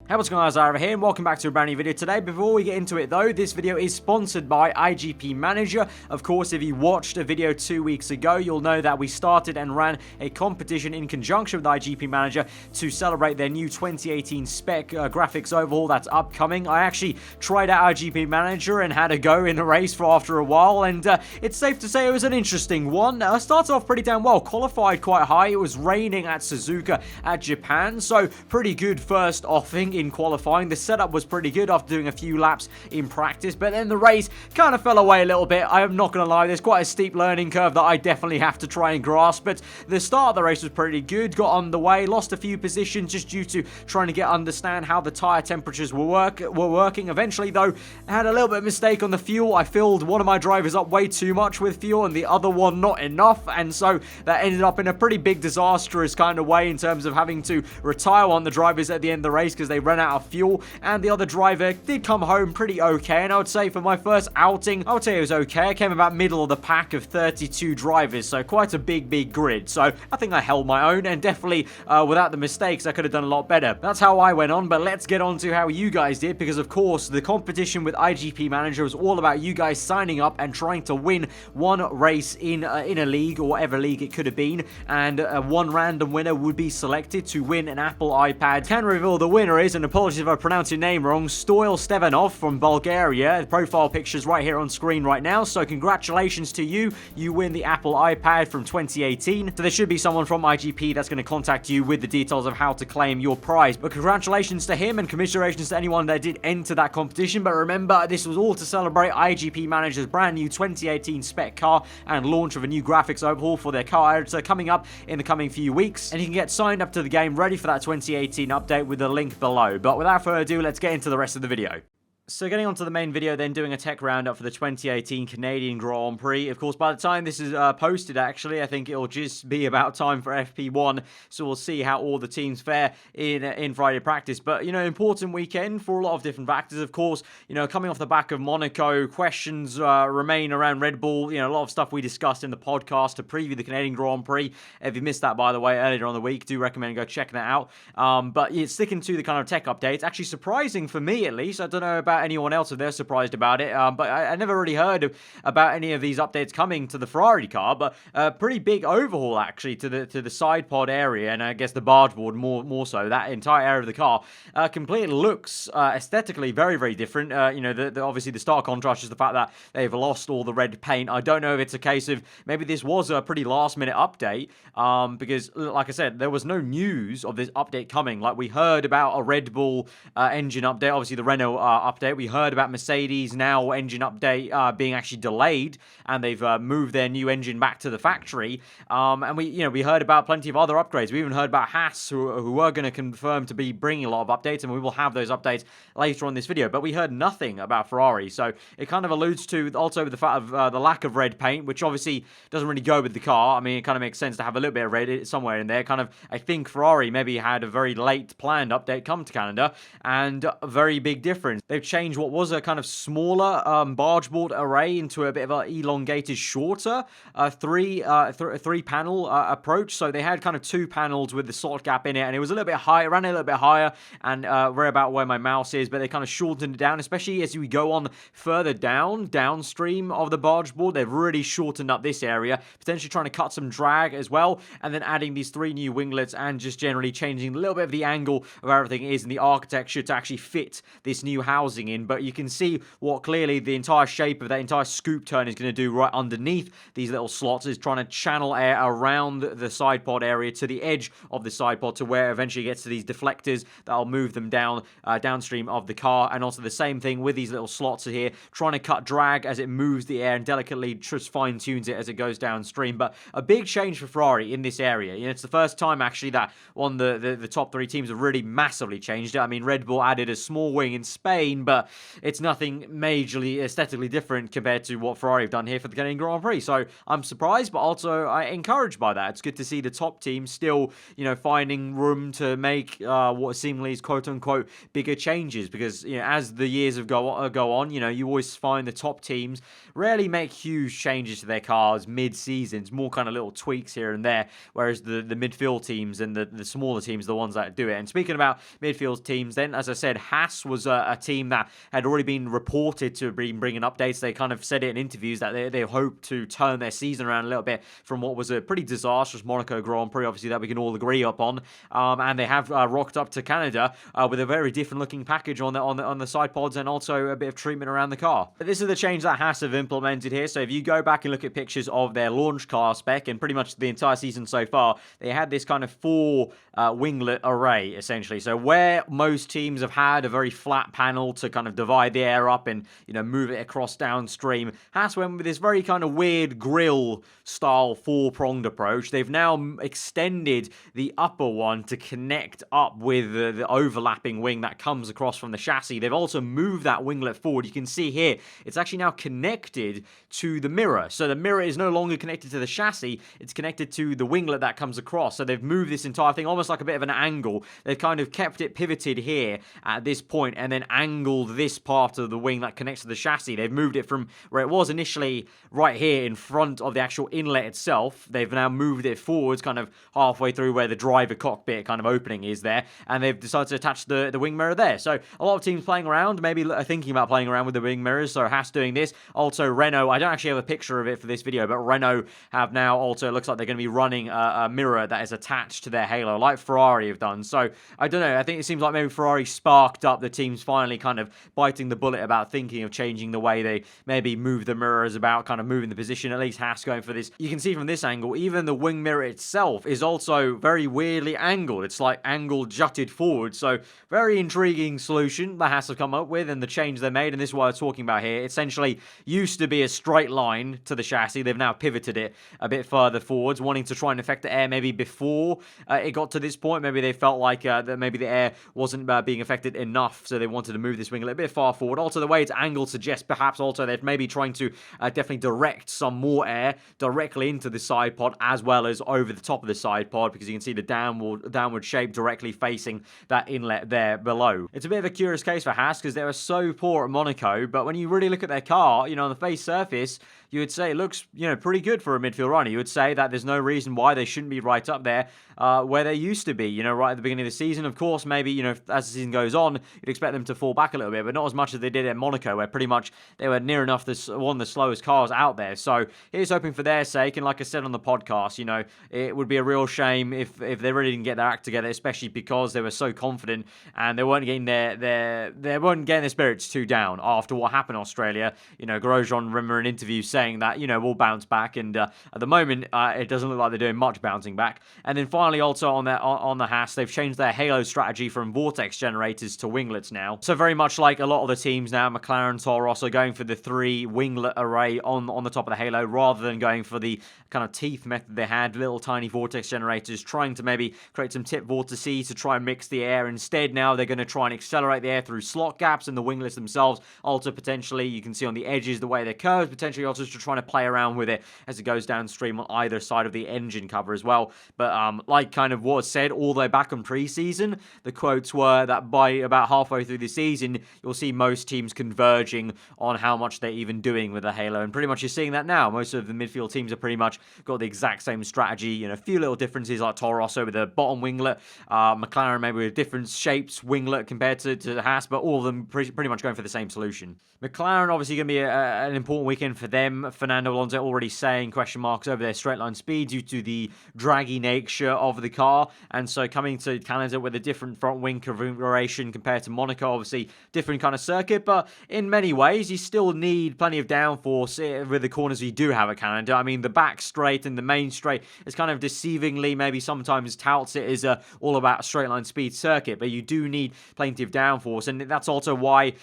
Hey, what's going on, guys? Aarava here, and welcome back to a brand new video today. Before we get into it, though, this video is sponsored by IGP Manager. Of course, if you watched a video 2 weeks ago, you'll know that we started and ran a competition in conjunction with IGP Manager to celebrate their new 2018 spec graphics overhaul that's upcoming. I actually tried out IGP Manager and had a go in a race for after a while, and it's safe to say it was an interesting one. Started off pretty damn well, qualified quite high. It was raining at Suzuka at Japan, so pretty good first offing in qualifying. The setup was pretty good after doing a few laps in practice, but then the race kind of fell away a little bit. I am not going to lie, there's quite a steep learning curve that I definitely have to try and grasp, but the start of the race was pretty good. Got on the way, lost a few positions just due to trying to understand how the tire temperatures were working. Eventually, though, I had a little bit of mistake on the fuel. I filled one of my drivers up way too much with fuel and the other one not enough, and so that ended up in a pretty big disastrous kind of way in terms of having to retire on the drivers at the end of the race because they ran out of fuel, and the other driver did come home pretty okay. And I would say for my first outing, I would say it was okay. I came about middle of the pack of 32 drivers, so quite a big grid. So I think I held my own, and definitely without the mistakes I could have done a lot better. That's how I went on, but let's get on to how you guys did, because of course the competition with IGP Manager was all about you guys signing up and trying to win one race in a league, or whatever league it could have been, and one random winner would be selected to win an Apple iPad. Can reveal the winner is, and apologies if I pronounce your name wrong, Stoil Stevanov from Bulgaria. The profile picture's right here on screen right now, so congratulations to you. You win the Apple iPad from 2018. So there should be someone from IGP that's going to contact you with the details of how to claim your prize. But congratulations to him, and commiserations to anyone that did enter that competition. But remember, this was all to celebrate IGP Manager's brand new 2018 spec car and launch of a new graphics overhaul for their car editor coming up in the coming few weeks. And you can get signed up to the game ready for that 2018 update with the link below. But without further ado, let's get into the rest of the video. So getting onto the main video, then doing a tech roundup for the 2018 Canadian Grand Prix. Of course, by the time this is posted, actually, I think it'll just be about time for FP1. So we'll see how all the teams fare in Friday practice. But, you know, important weekend for a lot of different factors. Of course, you know, coming off the back of Monaco, questions remain around Red Bull. You know, a lot of stuff we discussed in the podcast to preview the Canadian Grand Prix. If you missed that, by the way, earlier on the week, do recommend go checking that out. But yeah, sticking to the kind of tech updates, actually surprising for me at least. I don't know about anyone else if they're surprised about it, but I never really heard about any of these updates coming to the Ferrari car. But a pretty big overhaul actually to the side pod area, and I guess the barge board more so. That entire area of the car completely looks aesthetically very different. You know, obviously the stark contrast is the fact that they've lost all the red paint. I don't know if it's a case of maybe this was a pretty last minute update, because like I said, there was no news of this update coming. Like, we heard about a Red Bull engine update, obviously the Renault update. We heard about Mercedes now engine update being actually delayed, and they've moved their new engine back to the factory. And we heard about plenty of other upgrades. We even heard about Haas, who were going to confirm to be bringing a lot of updates, and we will have those updates later on in this video. But we heard nothing about Ferrari, so it kind of alludes to also the fact of the lack of red paint, which obviously doesn't really go with the car. I mean, it kind of makes sense to have a little bit of red somewhere in there. Kind of, I think Ferrari maybe had a very late planned update come to Canada, and a very big difference. They've changed what was a kind of smaller barge board array into a bit of an elongated, shorter three panel approach. So they had kind of two panels with the slot gap in it, and it was a little bit higher, ran a little bit higher, and right about where my mouse is, but they kind of shortened it down, especially as we go on further downstream of the barge board. They've really shortened up this area, potentially trying to cut some drag as well, and then adding these three new winglets and just generally changing a little bit of the angle of everything is in the architecture to actually fit this new housing in. But you can see what clearly the entire shape of that entire scoop turn is going to do right underneath these little slots, is trying to channel air around the side pod area to the edge of the side pod, to where eventually it gets to these deflectors that'll move them downstream of the car. And also the same thing with these little slots here, trying to cut drag as it moves the air and delicately just fine tunes it as it goes downstream. But a big change for Ferrari in this area. You know, it's the first time actually that the top three teams have really massively changed it. I mean, Red Bull added a small wing in Spain, but but it's nothing majorly aesthetically different compared to what Ferrari have done here for the Canadian Grand Prix. So I'm surprised, but also encouraged by that. It's good to see the top team still, finding room to make what seemingly is quote-unquote bigger changes, because, as the years go on, you always find the top teams rarely make huge changes to their cars mid-seasons, more kind of little tweaks here and there, whereas the midfield teams and the smaller teams are the ones that do it. And speaking about midfield teams then, as I said, Haas was a team that had already been reported to be bringing updates. They kind of said it in interviews that they hope to turn their season around a little bit from what was a pretty disastrous Monaco Grand Prix, obviously, that we can all agree upon. And they have rocked up to Canada with a very different looking package on the side pods, and also a bit of treatment around the car. But this is the change that Haas have implemented here. So if you go back and look at pictures of their launch car spec, and pretty much the entire season so far, they had this kind of 4 winglet array, essentially. So where most teams have had a very flat panel to kind of divide the air up and, move it across downstream, Haas went with this very kind of weird grill style 4-pronged approach. They've now extended the upper one to connect up with the overlapping wing that comes across from the chassis. They've also moved that winglet forward. You can see here, it's actually now connected to the mirror. So the mirror is no longer connected to the chassis, it's connected to the winglet that comes across. So they've moved this entire thing almost like a bit of an angle. They've kind of kept it pivoted here at this point, and then angled this part of the wing that connects to the chassis. They've moved it from where it was initially right here in front of the actual inlet itself. They've now moved it forwards, kind of halfway through where the driver cockpit kind of opening is there, and they've decided to attach the wing mirror there. So a lot of teams playing around, maybe thinking about playing around with the wing mirrors. So Haas doing this. Also Renault, I don't actually have a picture of it for this video, but Renault have now also, looks like they're going to be running a mirror that is attached to their halo, like Ferrari have done. So I don't know, I think it seems like maybe Ferrari sparked up the teams finally kind of biting the bullet about thinking of changing the way they maybe move the mirrors about, kind of moving the position. At least Haas going for this. You can see from this angle, even the wing mirror itself is also very weirdly angled. It's like angled, jutted forward. So very intriguing solution that Haas have come up with, and the change they made, and this is what I'm talking about here. Essentially used to be a straight line to the chassis. They've now pivoted it a bit further forwards, wanting to try and affect the air maybe before it got to this point. Maybe they felt like that maybe the air wasn't being affected enough, so they wanted to move this wing a little bit far forward. Also, the way it's angled suggests perhaps also they're maybe trying to definitely direct some more air directly into the side pod, as well as over the top of the side pod, because you can see the downward shape directly facing that inlet there below. It's a bit of a curious case for Haas, because they were so poor at Monaco, but when you really look at their car, on the face surface, you would say it looks, pretty good for a midfield runner. You would say that there's no reason why they shouldn't be right up there where they used to be, right at the beginning of the season. Of course, maybe, as the season goes on, you'd expect them to fall back a little bit, but not as much as they did at Monaco, where pretty much they were near enough one of the slowest cars out there. So here's hoping for their sake, and like I said on the podcast, it would be a real shame if they really didn't get their act together, especially because they were so confident and they weren't getting their spirits too down after what happened in Australia. Grosjean, remember an interview saying that, we'll bounce back, and at the moment, it doesn't look like they're doing much bouncing back. And then finally, also on the Haas, they've changed their halo strategy from vortex generators to winglets now. So very much like a lot of the teams now, McLaren, Toro Rosso, going for the 3 winglet array on the top of the halo, rather than going for the kind of teeth method they had, little tiny vortex generators, trying to maybe create some tip vortices to try and mix the air. Instead, now they're going to try and accelerate the air through slot gaps in the winglets themselves. Also, potentially, you can see on the edges the way they're curved, potentially also just trying to play around with it as it goes downstream on either side of the engine cover as well. But like kind of was said all the way back on pre-season, the quotes were that by about halfway through the season, you'll see most teams converging on how much they're even doing with the halo. And pretty much you're seeing that now. Most of the midfield teams have pretty much got the exact same strategy. A few little differences, like Toro Rosso with the bottom winglet, McLaren maybe with different shapes winglet compared to Haas, but all of them pretty much going for the same solution. McLaren obviously going to be an important weekend for them. Fernando Alonso already saying question marks over their straight line speed due to the draggy nature of the car, and so coming to Canada with a different front wing configuration compared to Monaco, obviously different kind of circuit, but in many ways you still need plenty of downforce with the corners you do have at Canada. I mean, the back straight and the main straight is kind of deceivingly maybe sometimes touts it as all about a straight line speed circuit, but you do need plenty of downforce, and that's also why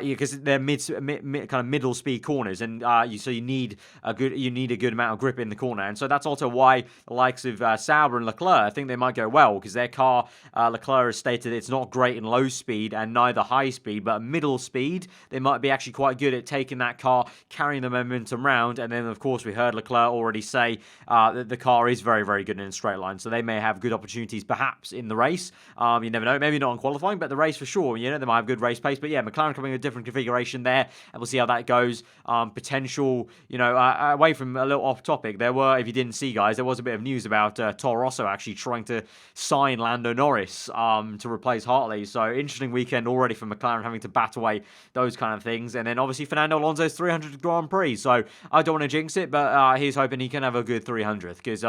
because they're kind of middle speed corners, and so you need a good amount of grip in the corner, and so that's also why the likes of Sauber and Leclerc, I think they might go well, because their car, Leclerc has stated it's not great in low speed and neither high speed. speed, but middle speed, they might be actually quite good at taking that car, carrying the momentum round. And then, of course, we heard Leclerc already say that the car is very, very good in a straight line. So they may have good opportunities, perhaps, in the race. You never know. Maybe not in qualifying, but the race for sure. They might have good race pace. But yeah, McLaren coming in a different configuration there, and we'll see how that goes. Potential, away from a little off topic, there were, if you didn't see, guys, there was a bit of news about Toro Rosso actually trying to sign Lando Norris to replace Hartley. So interesting weekend already for McLaren, having to bat away those kind of things. And then obviously Fernando Alonso's 300th Grand Prix. So I don't want to jinx it, but he's hoping he can have a good 300th, because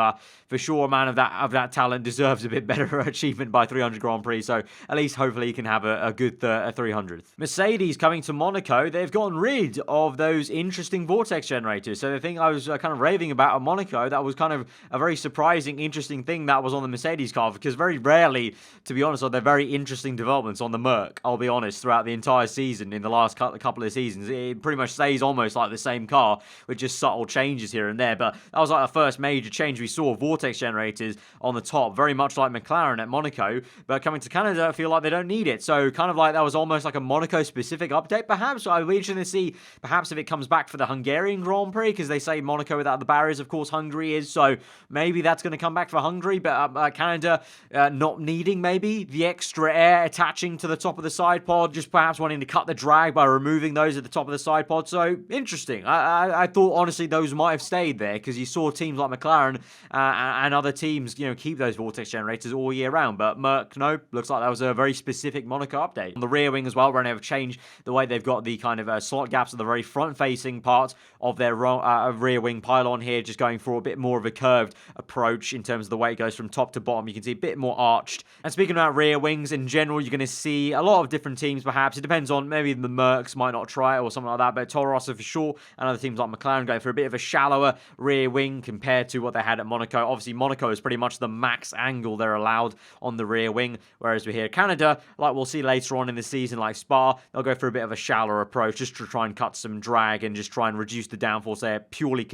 for sure a man of that talent deserves a bit better achievement by 300 Grand Prix. So at least hopefully he can have a good 300th. Mercedes coming to Monaco, they've gotten rid of those interesting vortex generators. So the thing I was kind of raving about at Monaco, that was kind of a very surprising, interesting thing that was on the Mercedes car, because very rarely, to be honest, are there very interesting developments on the Merc, I'll be honest, throughout the entire season. In the last couple of seasons, it pretty much stays almost like the same car with just subtle changes here and there. But that was like the first major change we saw, vortex generators on the top, very much like McLaren at Monaco. But coming to Canada, I feel like they don't need it. So kind of like that was almost like a Monaco-specific update, perhaps. So I'll be interested to see perhaps if it comes back for the Hungarian Grand Prix, because they say Monaco without the barriers, of course, Hungary is. So maybe that's going to come back for Hungary, but Canada not needing maybe the extra air attaching to the top of the side pod, just perhaps wanting to cut the drag by removing those at the top of the side pod. So interesting. I thought honestly those might have stayed there, because you saw teams like McLaren and other teams keep those vortex generators all year round. But Merc, no, looks like that was a very specific Monaco update. On the rear wing as well, Renault have changed the way they've got the kind of slot gaps at the very front facing part of their rear wing pylon here, just going for a bit more of a curved approach in terms of the way it goes from top to bottom. You can see a bit more arched. And speaking about rear wings in general, you're going to see a lot of different teams perhaps. It depends on, maybe the Mercs might not try it or something like that, but Toro Rosso for sure, and other teams like McLaren going for a bit of a shallower rear wing compared to what they had at Monaco. Obviously Monaco is pretty much the max angle they're allowed on the rear wing, whereas we hear Canada, like we'll see later on in the season, like Spa, they'll go for a bit of a shallower approach just to try and cut some drag and just try and reduce the downforce they're purely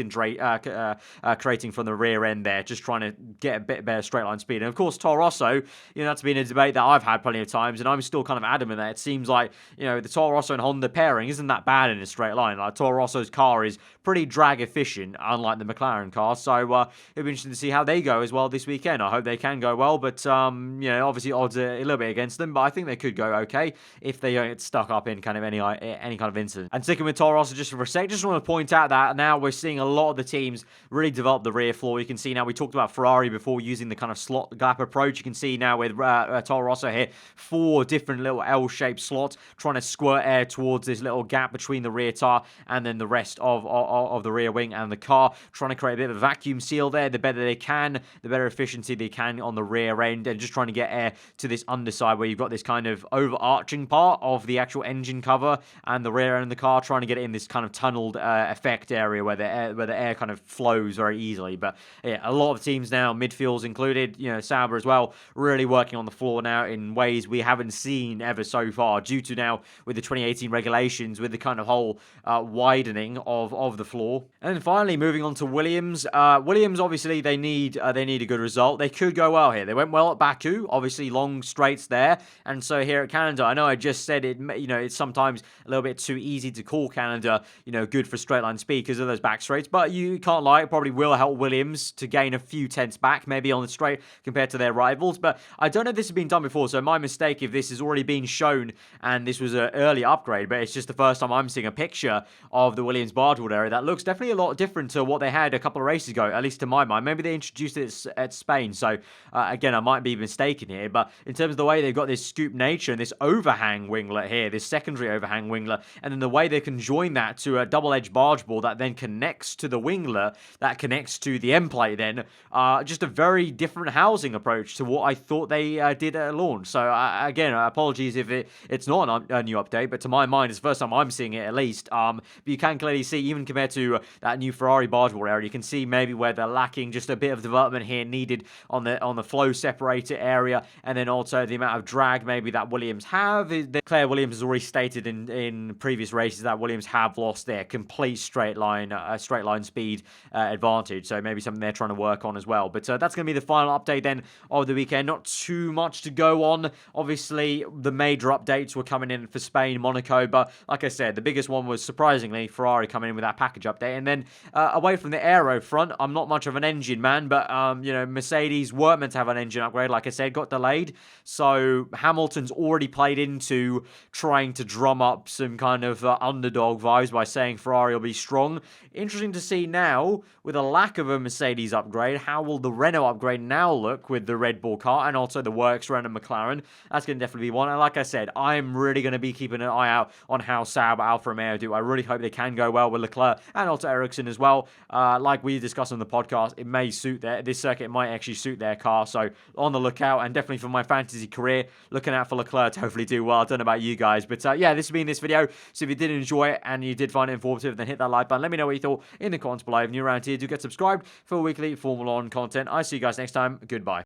creating from the rear end there, just trying to get a bit better straight line speed. And of course Toro Rosso, that's been a debate that I've had plenty of times, and I'm still kind of adamant that it seems like the Toro Rosso and Honda pairing isn't that bad in a straight line. Like Toro Rosso's car is pretty drag efficient, unlike the McLaren car. So it'll be interesting to see how they go as well this weekend. I hope they can go well, but obviously odds are a little bit against them, but I think they could go okay if they don't get stuck up in kind of any kind of incident. And sticking with Toro Rosso just for a sec, just want to point out that now we're seeing a lot of the teams really develop the rear floor. You can see now, we talked about Ferrari before using the kind of slot gap approach. You can see now with Toro Rosso here, 4 different little L-shaped slots trying to squirt air towards this little gap between the rear tire and then the rest of the rear wing and the car, trying to create a bit of a vacuum seal there. The better they can, the better efficiency they can on the rear end, and just trying to get air to this underside where you've got this kind of overarching part of the actual engine cover and the rear end of the car, trying to get it in this kind of tunneled effect area where the air kind of flows very easily. But yeah, a lot of teams now, midfields included, Sauber as well, really working on the floor now in ways we haven't seen ever so far, due to now with the 2018 regulations, with the kind of whole widening of the floor. And then finally moving on to Williams. Williams, obviously they need a good result. They could go well here. They went well at Baku, obviously long straights there, and so here at Canada, I know I just said it, it's sometimes a little bit too easy to call Canada good for straight line speed because of those back straights, but you can't lie, it probably will help Williams to gain a few tenths back maybe on the straight compared to their rivals. But I don't know if this has been done before, so my mistake if this has already been shown and this was an early upgrade, but it's just the first time I'm seeing a picture of the Williams bargeboard area that looks definitely a lot different to what they had a couple of races ago, at least to my mind. Maybe they introduced it at Spain, so again, I might be mistaken here, but in terms of the way they've got this scoop nature and this overhang winglet here, this secondary overhang winglet, and then the way they can join that to a double-edged bargeboard that then connects to the winglet, that connects to the end plate then, just a very different housing approach to what I thought they did at launch. So again, apologies if it's not a new update, but to my mind, it's the first time I'm seeing it at least. But you can clearly see, even compared to that new Ferrari bargeboard area, you can see maybe where they're lacking just a bit of development here needed on the flow separator area, and then also the amount of drag maybe that Williams have. Claire Williams has already stated in previous races that Williams have lost their complete straight line speed advantage, so maybe something they're trying to work on as well. But that's going to be the final update then of the weekend. Not too much to go on. Obviously, the major updates were coming in for Spain, Monaco, but like I said, the biggest one was surprisingly Ferrari coming in with that package update. And then away from the aero front, I'm not much of an engine man, but Mercedes weren't meant to have an engine upgrade, like I said, got delayed. So Hamilton's already played into trying to drum up some kind of underdog vibes by saying Ferrari will be strong. Interesting to see now, with a lack of a Mercedes upgrade, how will the Renault upgrade now look with the Red Bull car and also the works around a McLaren? That's going to definitely be one. And like I said, I'm really going to be keeping an eye out on how Sauber, Alfa Romeo do. I really hope they can go well with Leclerc and also Ericsson as well. Like we discussed on the podcast, it may suit this circuit might actually suit their car. So on the lookout, and definitely for my fantasy career, looking out for Leclerc to hopefully do well. I don't know about you guys, but yeah, this has been this video. So if you did enjoy it and you did find it informative, then hit that like button. Let me know what you thought in the comments below. If you're around here, do get subscribed for weekly Formula 1 content. I'll see you guys next time. Goodbye.